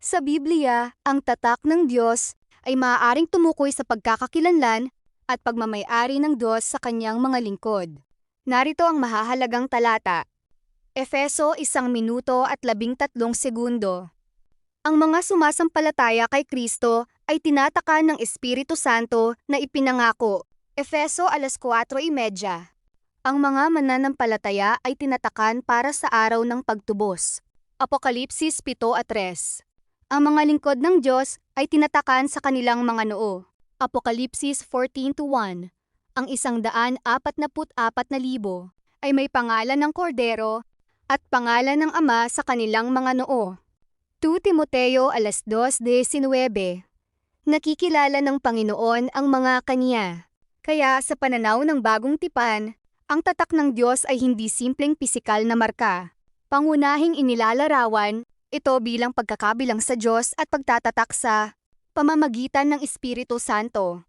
Sa Biblia, ang tatak ng Diyos ay maaaring tumukoy sa pagkakakilanlan at pagmamay-ari ng Diyos sa kanyang mga lingkod. Narito ang mahahalagang talata. Efeso 1 minuto at 13 segundo. Ang mga sumasampalataya kay Kristo ay tinatakan ng Espiritu Santo na ipinangako. Efeso 4:30. Ang mga mananampalataya ay tinatakan para sa araw ng pagtubos. Apokalipsis 7:3. Ang mga lingkod ng Diyos ay tinatakan sa kanilang mga noo. Apokalipsis 14:1. Ang 144,000 ay may pangalan ng Kordero at pangalan ng Ama sa kanilang mga noo. 2 Timoteo 2:19. Nakikilala ng Panginoon ang mga kaniya. Kaya sa pananaw ng bagong tipan, ang tatak ng Diyos ay hindi simpleng pisikal na marka. Pangunahing inilalarawan ito bilang pagkakabilang sa Diyos at pagtatatak sa pamamagitan ng Espiritu Santo.